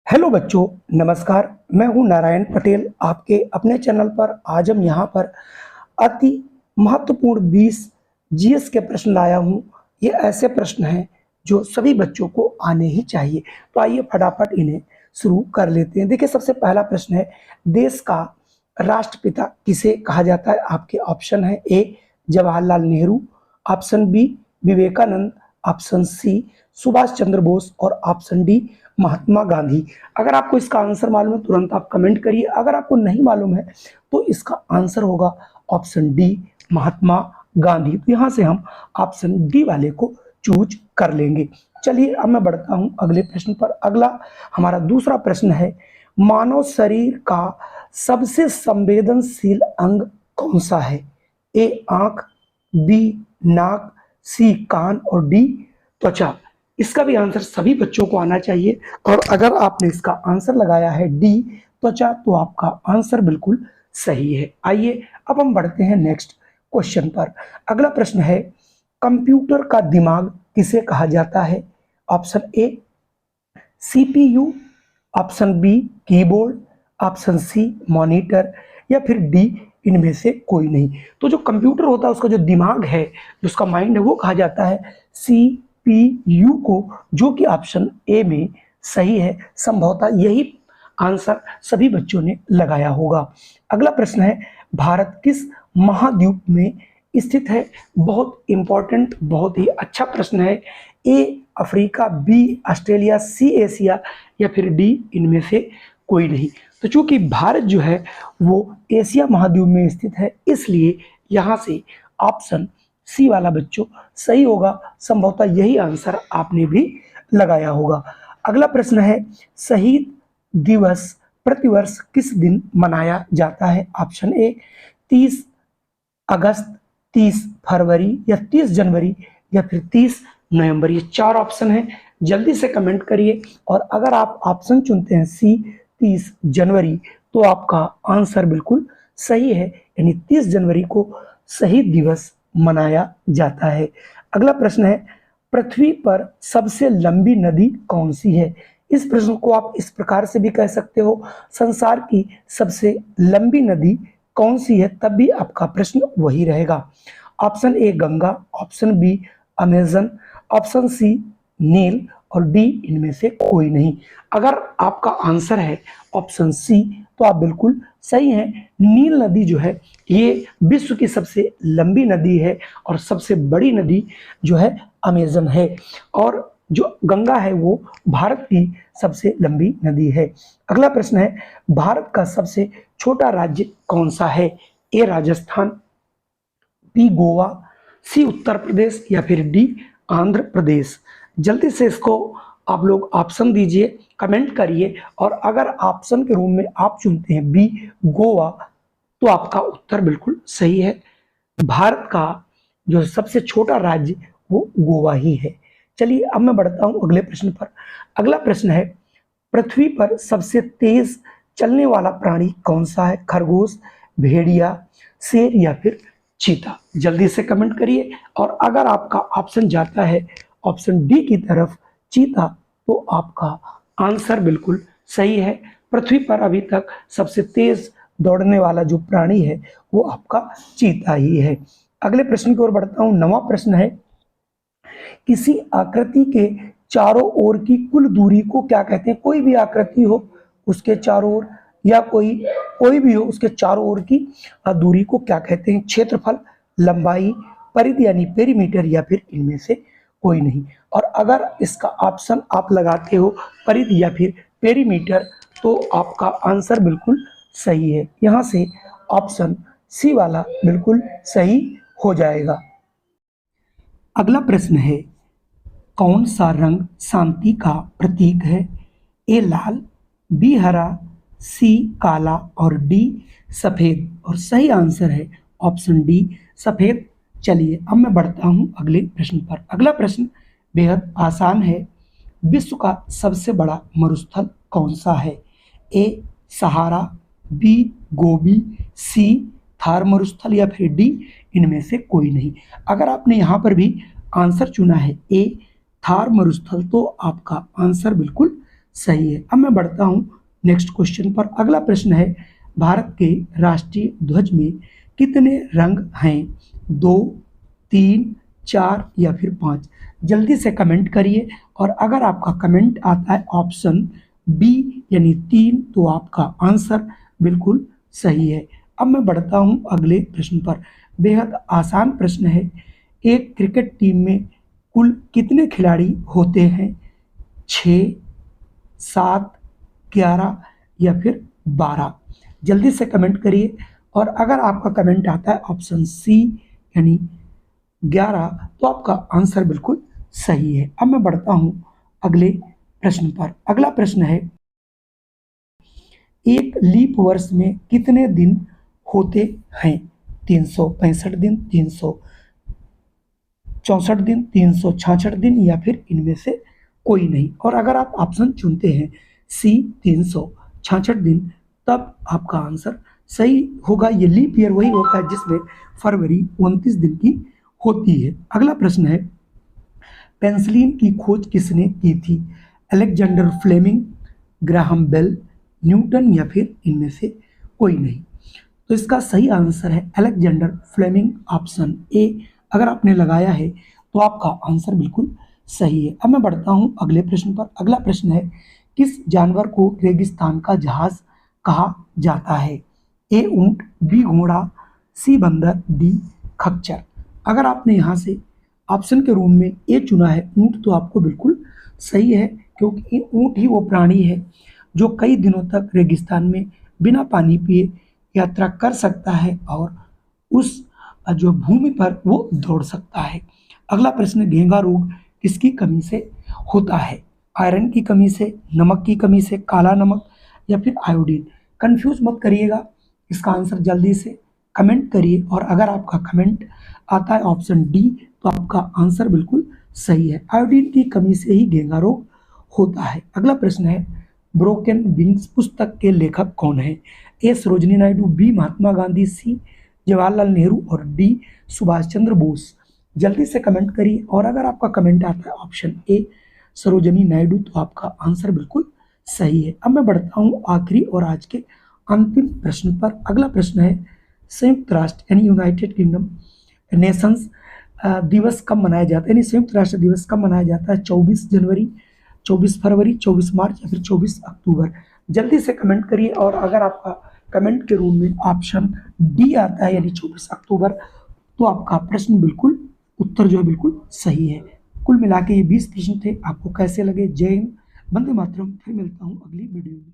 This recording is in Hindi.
हेलो बच्चों, नमस्कार। मैं हूं नारायण पटेल, आपके अपने चैनल पर। आज हम यहां पर अति महत्वपूर्ण 20 जीएस के प्रश्न लाया हूं। ये ऐसे प्रश्न हैं जो सभी बच्चों को आने ही चाहिए। तो आइए फटाफट इन्हें शुरू कर लेते हैं। देखिए, सबसे पहला प्रश्न है, देश का राष्ट्रपिता किसे कहा जाता है? आपके ऑप्शन है: A Jawaharlal Nehru, option B Vivekananda, option C Subhash Chandra Bose और ऑप्शन डी महात्मा गांधी। अगर आपको इसका आंसर मालूम है तुरंत आप कमेंट करिए। अगर आपको नहीं मालूम है तो इसका आंसर होगा ऑप्शन डी महात्मा गांधी। तो यहां से हम ऑप्शन डी वाले को चूज कर लेंगे। चलिए अब मैं बढ़ता हूं अगले प्रश्न पर। अगला हमारा दूसरा प्रश्न है, मानव शरीर का सबसे संवेदनशील अंग कौन सा है? ए आंख, बी नाक, सी कान और डी त्वचा। इसका भी आंसर सभी बच्चों को आना चाहिए। और अगर आपने इसका आंसर लगाया है डी त्वचा तो आपका आंसर बिल्कुल सही है। आइए अब हम बढ़ते हैं नेक्स्ट क्वेश्चन पर। अगला प्रश्न है, कंप्यूटर का दिमाग किसे कहा जाता है? Option A CPU, option B keyboard, option C monitor या फिर डी इनमें से कोई नहीं। तो जो कंप्यूटर होता है उसका जो दिमाग है, जो उसका माइंड है, वो कहा जाता है सीपीयू को, जो कि ऑप्शन ए में सही है। संभवतः यही आंसर सभी बच्चों ने लगाया होगा। अगला प्रश्न है, भारत किस महाद्वीप में स्थित है? बहुत इंपॉर्टेंट, बहुत ही अच्छा प्रश्न है। A Africa, B Australia, C Asia या फिर डी इनमें से कोई नहीं। तो चूंकि भारत जो है वो एशिया महाद्वीप में स्थित है, इसलिए यहाँ से ऑप्शन सी वाला बच्चों सही होगा। संभवतः यही आंसर आपने भी लगाया होगा। अगला प्रश्न है, शहीद दिवस प्रतिवर्ष किस दिन मनाया जाता है? ऑप्शन ए 30 अगस्त, 30 फरवरी या 30 जनवरी या फिर 30 नवंबर। ये चार ऑप्शन हैं, जल्दी से कमेंट करिए। और अगर आप ऑप्शन चुनते हैं सी 30 जनवरी तो आपका आंसर बिल्कुल सही है, यानी 30 जनवरी को शहीद दिवस मनाया जाता है। अगला प्रश्न है, पृथ्वी पर सबसे लंबी नदी कौन सी है? इस प्रश्न को आप इस प्रकार से भी कह सकते हो, संसार की सबसे लंबी नदी कौन सी है, तब भी आपका प्रश्न वही रहेगा। Option A Ganga, option B Amazon, option C Nile और डी इनमें से कोई नहीं। अगर आपका आंसर है ऑप्शन सी तो आप बिल्कुल सही हैं। नील नदी जो है ये विश्व की सबसे लंबी नदी है और सबसे बड़ी नदी जो है अमेजन है। और जो गंगा है वो भारत की सबसे लंबी नदी है। अगला प्रश्न है, भारत का सबसे छोटा राज्य कौन सा है? ए राजस्थान, बी गोवा, सी उत्तर प्रदेश या फिर डी आंध्र प्रदेश। जल्दी से इसको आप लोग ऑप्शन दीजिए, कमेंट करिए। और अगर ऑप्शन के रूम में आप चुनते हैं बी गोवा तो आपका उत्तर बिल्कुल सही है। भारत का जो सबसे छोटा राज्य वो गोवा ही है। चलिए अब मैं बढ़ता हूं अगले प्रश्न पर। अगला प्रश्न है, पृथ्वी पर सबसे तेज चलने वाला प्राणी कौन सा है? खरगोश, भेड़िया, शेर या फिर चीता। जल्दी से कमेंट करिए। और अगर आपका ऑप्शन जाता है ऑप्शन डी की तरफ चीता तो आपका आंसर बिल्कुल सही है। पृथ्वी पर अभी तक सबसे तेज दौड़ने वाला जो प्राणी है वो आपका चीता ही है। अगले प्रश्न की ओर बढ़ता हूं। 9वां प्रश्न है, किसी आकृति के चारों ओर की कुल दूरी को क्या कहते हैं? कोई भी आकृति हो उसके चारों ओर या कोई भी हो उसके चारों ओर की दूरी को क्या कहते हैं? क्षेत्रफल, लंबाई, परिधि यानी पेरीमीटर या फिर इनमें से कोई नहीं। और अगर इसका ऑप्शन आप लगाते हो परिधि या फिर पेरीमीटर तो आपका आंसर बिल्कुल सही है। यहाँ से ऑप्शन सी वाला बिल्कुल सही हो जाएगा। अगला प्रश्न है, कौन सा रंग शांति का प्रतीक है? ए लाल, बी हरा, सी काला और डी सफेद। और सही आंसर है ऑप्शन डी सफेद। चलिए अब मैं बढ़ता हूं अगले प्रश्न पर। अगला प्रश्न बेहद आसान है, विश्व का सबसे बड़ा मरुस्थल कौन सा है? ए सहारा, बी गोबी, सी थार मरुस्थल या फिर डी इनमें से कोई नहीं। अगर आपने यहाँ पर भी आंसर चुना है ए थार मरुस्थल तो आपका आंसर बिल्कुल सही है। अब मैं बढ़ता हूँ नेक्स्ट क्वेश्चन पर। अगला प्रश्न है, भारत के राष्ट्रीय ध्वज में कितने रंग हैं? 2, 3, 4 या फिर 5? जल्दी से कमेंट करिए, और अगर आपका कमेंट आता है ऑप्शन बी यानी 3, तो आपका आंसर बिल्कुल सही है। अब मैं बढ़ता हूँ अगले प्रश्न पर। बेहद आसान प्रश्न है, एक क्रिकेट टीम में कुल कितने खिलाड़ी होते हैं? 6, 7, 11 या फिर 12? जल्दी से कमेंट करिए, और अगर आपका कमेंट आता है ऑप्शन सी यानी 11, तो आपका आंसर बिल्कुल सही है। अब मैं बढ़ता हूं अगले प्रश्न पर। अगला प्रश्न है, एक लीप वर्ष में कितने दिन होते हैं? 365 दिन, 364 दिन, 366 दिन या फिर इनमें से कोई नहीं? और अगर आप ऑप्शन चुनते हैं सी 366 दिन, तब आपका आंसर सही होगा। ये लीप ईयर वही होता है जिसमें फरवरी 29 दिन की होती है। अगला प्रश्न है, पेंसिलिन की खोज किसने की थी? Alexander Fleming, Graham Bell, Newton या फिर इनमें से कोई नहीं? तो इसका सही आंसर है अलेक्जेंडर फ्लेमिंग, ऑप्शन ए। अगर आपने लगाया है तो आपका आंसर बिल्कुल सही है। अब मैं बढ़ता हूं अगले प्रश्न पर। अगला प्रश्न है, किस जानवर को रेगिस्तान का जहाज कहा जाता है? ए ऊंट, बी घोड़ा, सी बंदर, डी खच्चर? अगर आपने यहाँ से ऑप्शन के रूम में ए चुना है ऊंट, तो आपको बिल्कुल सही है, क्योंकि ऊंट ही वो प्राणी है जो कई दिनों तक रेगिस्तान में बिना पानी पिए यात्रा कर सकता है और उस जो भूमि पर वो दौड़ सकता है। अगला प्रश्न, घेंघा रोग किसकी कमी से होता है? आयरन की कमी से, नमक की कमी से, काला नमक या फिर आयोडीन? कंफ्यूज मत करिएगा, इसका आंसर जल्दी से कमेंट करिए, और अगर आपका कमेंट आता है ऑप्शन डी, तो आपका आंसर बिल्कुल सही है। आयोडीन की कमी से ही घेंघा रोग होता है। अगला प्रश्न है, ब्रोकन विंग्स पुस्तक के लेखक कौन है? ए सरोजिनी नायडू, बी महात्मा गांधी, सी जवाहरलाल नेहरू और डी सुभाष चंद्र बोस? जल्दी से कमेंट करिए, और अगर आपका कमेंट आता है ऑप्शन ए सरोजिनी नायडू, तो आपका आंसर बिल्कुल सही है। अब मैं बढ़ता हूँ आखिरी और आज के अंतिम प्रश्न पर। अगला प्रश्न है, संयुक्त राष्ट्र यानी यूनाइटेड किंगडम नेशंस दिवस कब मनाया जाता है? यानी संयुक्त राष्ट्र दिवस कब मनाया जाता है? 24 जनवरी, 24 फरवरी, 24 मार्च या फिर 24 अक्टूबर? जल्दी से कमेंट करिए, और अगर आपका कमेंट के रूम में ऑप्शन डी आता है यानी 24 अक्टूबर, तो आपका प्रश्न बिल्कुल, उत्तर जो है बिल्कुल सही है। कुल मिला के ये 20 प्रश्न थे। आपको कैसे लगे? जय हिंद, वंदे मातरम। फिर मिलता हूँ अगली वीडियो में।